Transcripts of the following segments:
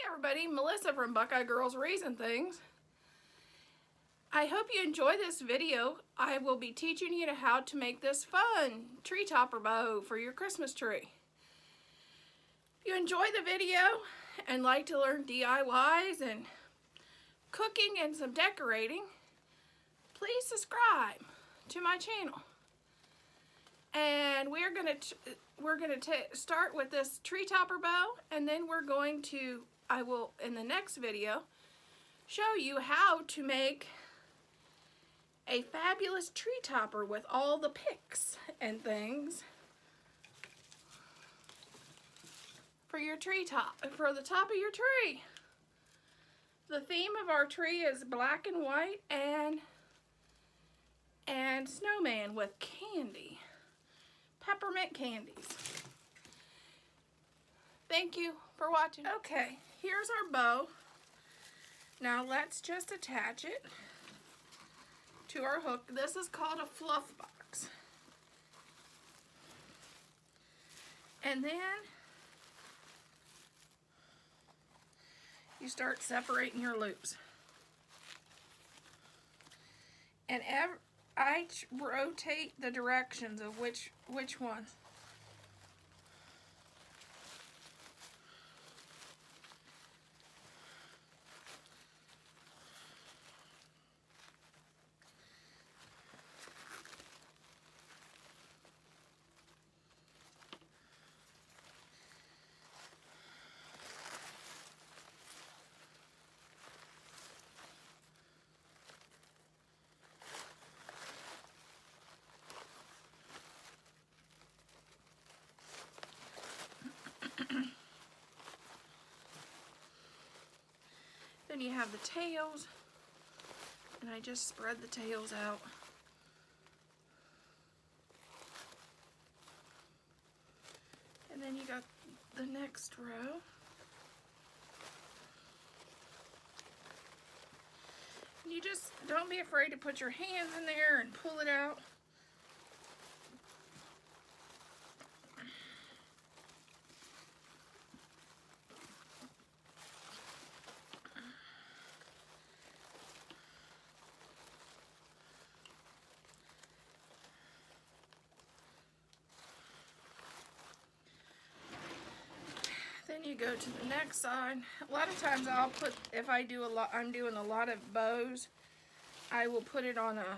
Everybody, Melissa from Buckeye Girls Raising Things. I hope you enjoy this video. I will be teaching you how to make this fun tree topper bow for your Christmas tree. If you enjoy the video and like to learn DIYs and cooking and some decorating, please subscribe to my channel. And we're gonna start with this tree topper bow, and then I will in the next video show you how to make a fabulous tree topper with all the picks and things for your for the top of your tree. The theme of our tree is black and white and snowman with candy. Peppermint candies. Thank you for watching. Okay, here's our bow. Now let's just attach it to our hook. This is called a fluff box. And then you start separating your loops. And I rotate the directions of which ones. Then you have the tails, and I just spread the tails out. And then you got the next row. And you just don't be afraid to put your hands in there and pull it out. Then you go to the next side. A lot of times if I'm doing a lot of bows, I will put it on a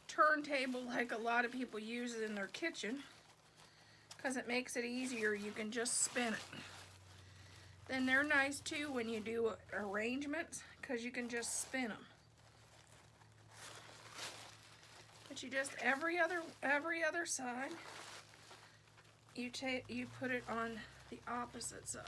turntable like a lot of people use it in their kitchen, because it makes it easier. You can just spin it. Then they're nice too when you do arrangements, because you can just spin them. But you just every other side, you put it on the opposite side.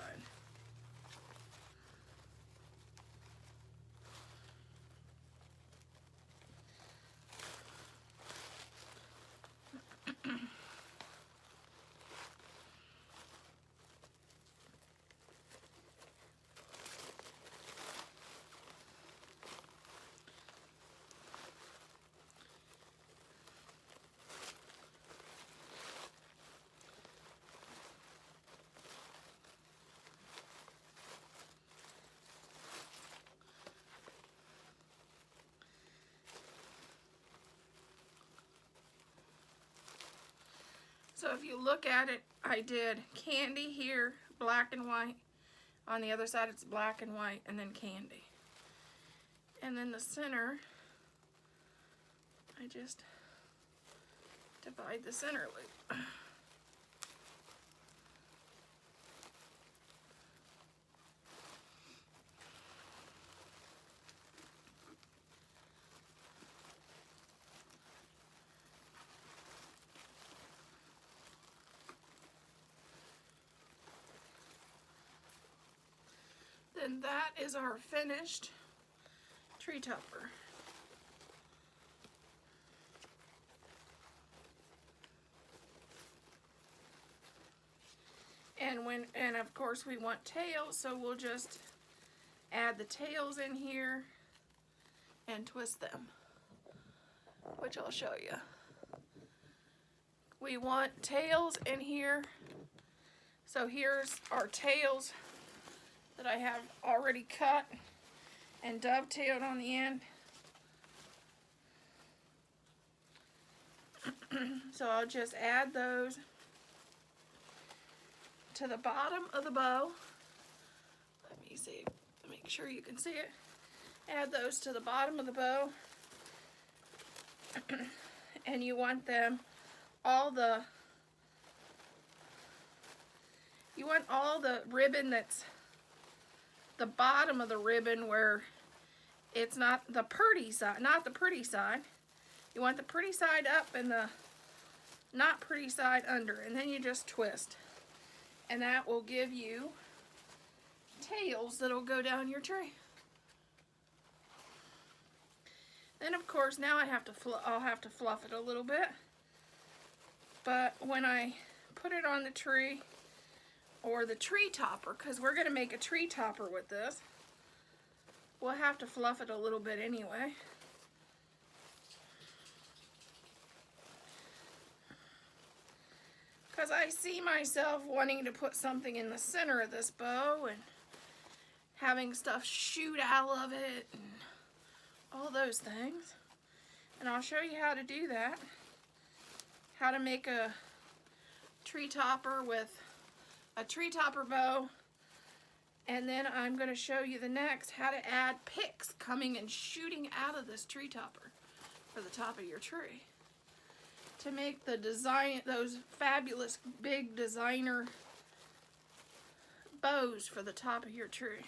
So if you look at it, I did candy here, black and white. On the other side it's black and white, and then candy. And then the center, I just divide the center loop. Then that is our finished tree topper. And of course we want tails, so we'll just add the tails in here and twist them, which I'll show you. We want tails in here. So here's our tails that I have already cut and dovetailed on the end. So I'll just add those to the bottom of the bow. Let me see, make sure you can see it. Add those to the bottom of the bow. And you want them all the ribbon that's the bottom of the ribbon where it's not the pretty side, You want the pretty side up and the not pretty side under, and then you just twist. And that will give you tails that'll go down your tree. Then of course now I'll have to fluff it a little bit. But when I put it on the tree, or the tree topper, because we're going to make a tree topper with this, we'll have to fluff it a little bit anyway. Because I see myself wanting to put something in the center of this bow and having stuff shoot out of it and all those things. And I'll show you how to do that. How to make a tree topper with a tree topper bow. And then I'm going to show you the next how to add picks coming and shooting out of this tree topper for the top of your tree, to make the design, those fabulous big designer bows for the top of your tree.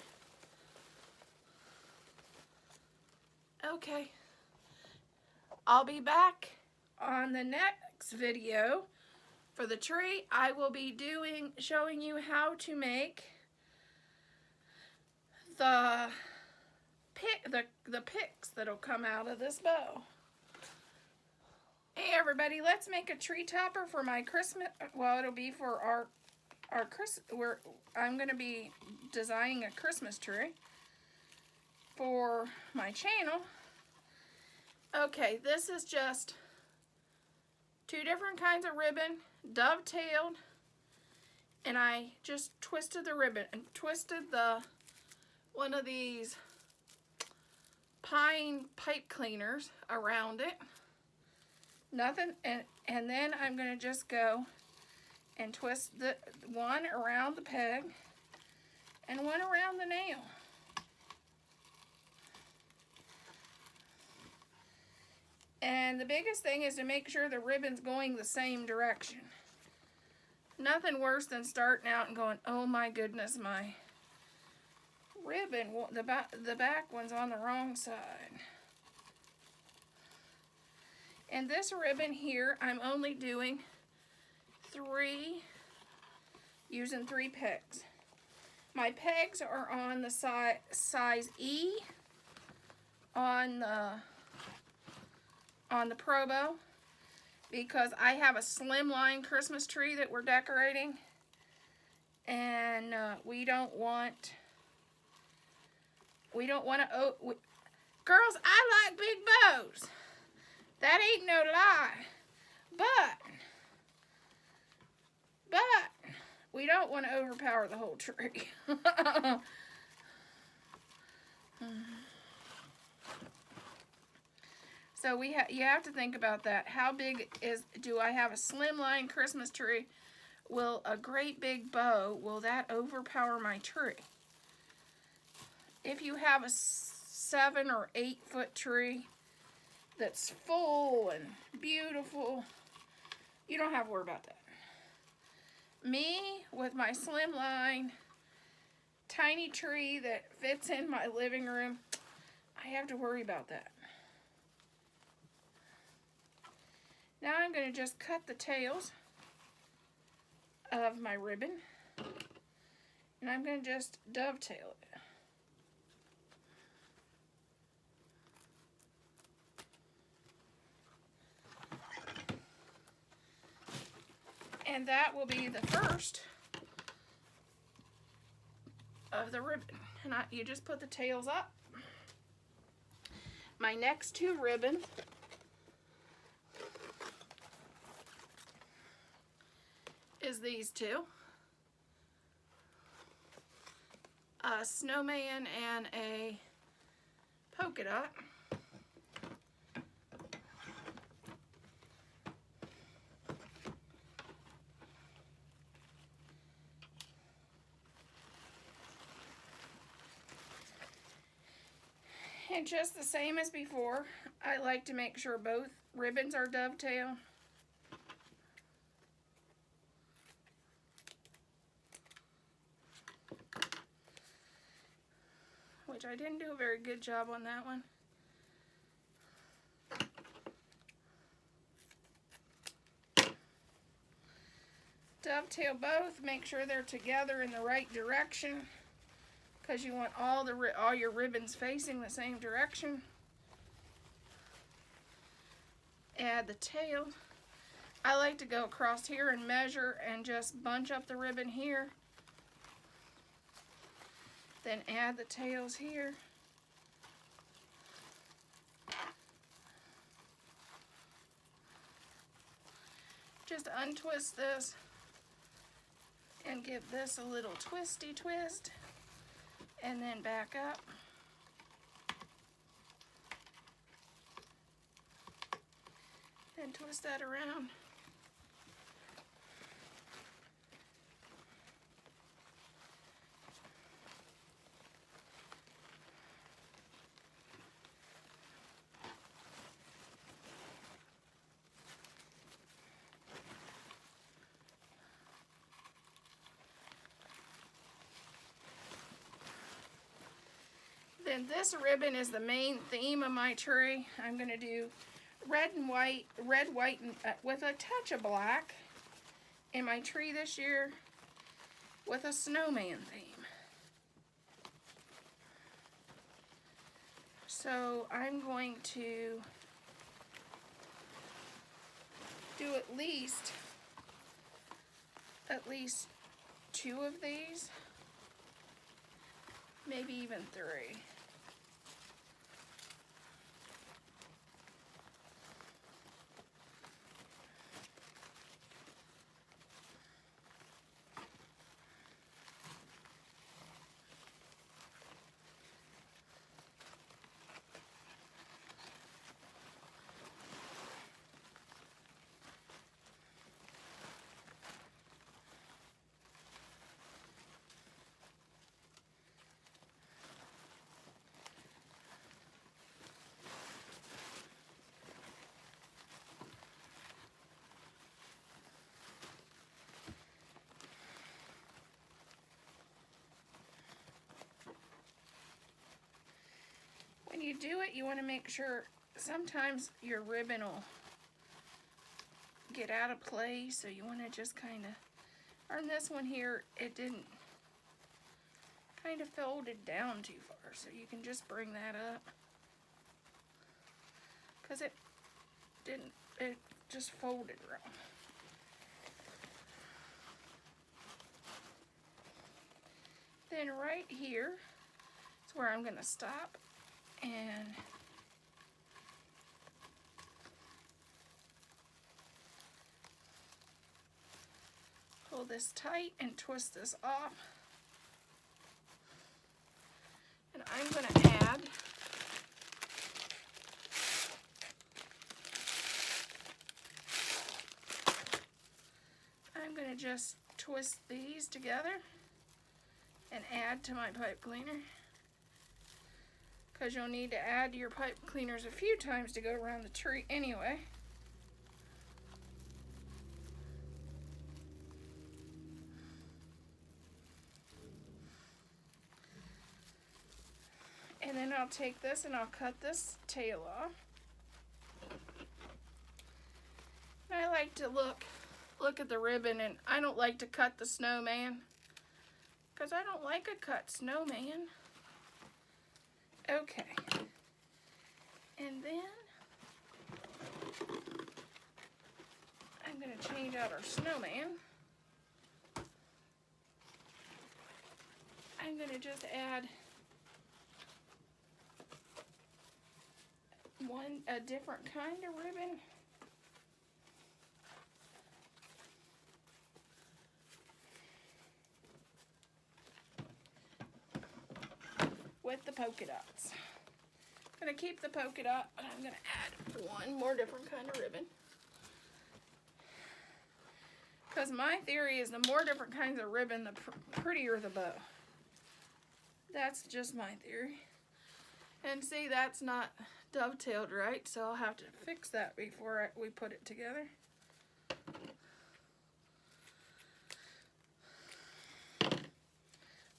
Okay, I'll be back on the next video for the tree. I will be showing you how to make the picks that'll come out of this bow. Hey everybody, let's make a tree topper for my Christmas. Well, it'll be for our I'm going to be designing a Christmas tree for my channel. Okay, this is just 2 different kinds of ribbon, dovetailed, and I just twisted the ribbon and twisted one of these pine pipe cleaners around it. Nothing, and then I'm going to just go and twist the one around the peg and one around the nail. And the biggest thing is to make sure the ribbon's going the same direction. Nothing worse than starting out and going, oh my goodness, my ribbon, the back one's on the wrong side. And this ribbon here, I'm only doing using 3 pegs. My pegs are on the size E on the Pro Bow, because I have a slimline Christmas tree that we're decorating, and we don't want to. Girls, I like big bows. That ain't no lie, but we don't want to overpower the whole tree. So you have to think about that. How big do I have a slimline Christmas tree? Will a great big bow, will that overpower my tree? If you have a 7 or 8 foot tree that's full and beautiful, you don't have to worry about that. Me, with my slimline tiny tree that fits in my living room, I have to worry about that. Now I'm going to just cut the tails of my ribbon, and I'm going to just dovetail it. And that will be the first of the ribbon. And you just put the tails up. My next 2 ribbons is these 2. a snowman and a polka dot. And just the same as before, I like to make sure both ribbons are dovetail. Which I didn't do a very good job on that one. Dovetail both, make sure they're together in the right direction, because you want all your ribbons facing the same direction. Add the tail. I like to go across here and measure and just bunch up the ribbon here. Then add the tails here. Just untwist this and give this a little twisty twist, and then back up. And twist that around. Then this ribbon is the main theme of my tree. I'm going to do red, white, and, with a touch of black in my tree this year with a snowman theme. So I'm going to do at least 2 of these, maybe even 3. When you do it, you want to make sure sometimes your ribbon will get out of place, so you want to just kind of, on this one here, it didn't kind of folded down too far, so you can just bring that up, because it just folded wrong. Then right here is where I'm going to stop and pull this tight and twist this off. And I'm going to add just twist these together and add to my pipe cleaner, because you'll need to add your pipe cleaners a few times to go around the tree anyway. And then I'll take this and I'll cut this tail off. And I like to look at the ribbon, and I don't like to cut the snowman, because I don't like a cut snowman. Okay. And then I'm going to change out our snowman. I'm going to just add a different kind of ribbon. with the polka dots. I'm going to keep the polka dot, but I'm going to add one more different kind of ribbon. Because my theory is the more different kinds of ribbon, the prettier the bow. That's just my theory. And see, that's not dovetailed right, so I'll have to fix that before we put it together.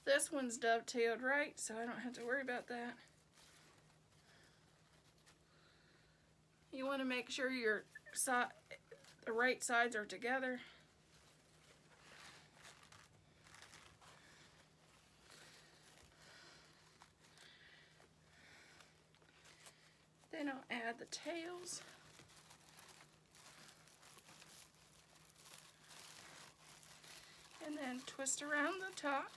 This one's dovetailed right, so I don't have to worry about that. You want to make sure the right sides are together. Then I'll add the tails. And then twist around the top.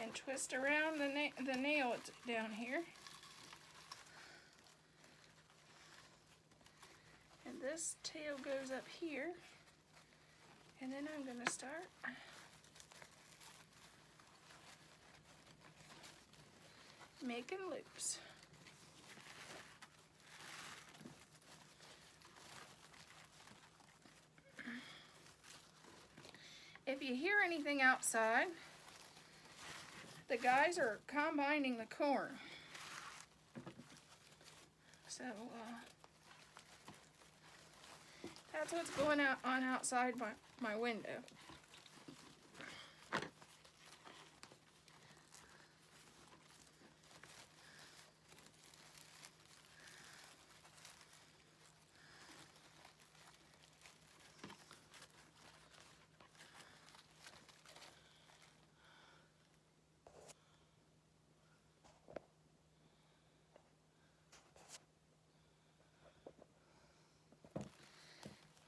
And twist around the nail down here. And this tail goes up here. And then I'm going to start making loops. If you hear anything outside, the guys are combining the corn. So that's what's going on outside my window.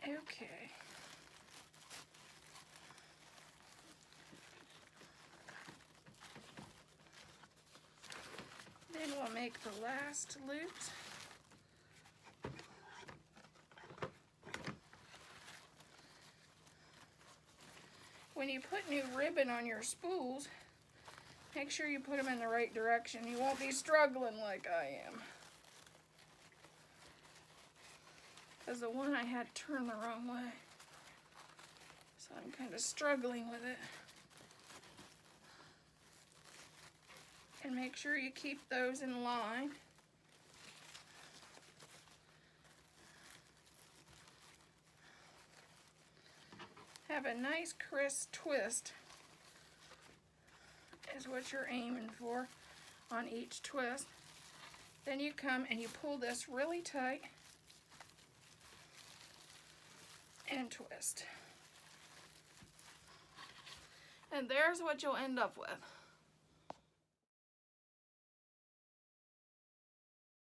Okay. Then we'll make the last loops. When you put new ribbon on your spools, make sure you put them in the right direction. You won't be struggling like I am. Because the one I had turned the wrong way. So I'm kind of struggling with it. And make sure you keep those in line. Have a nice crisp twist is what you're aiming for on each twist. Then you come and you pull this really tight and twist. And there's what you'll end up with.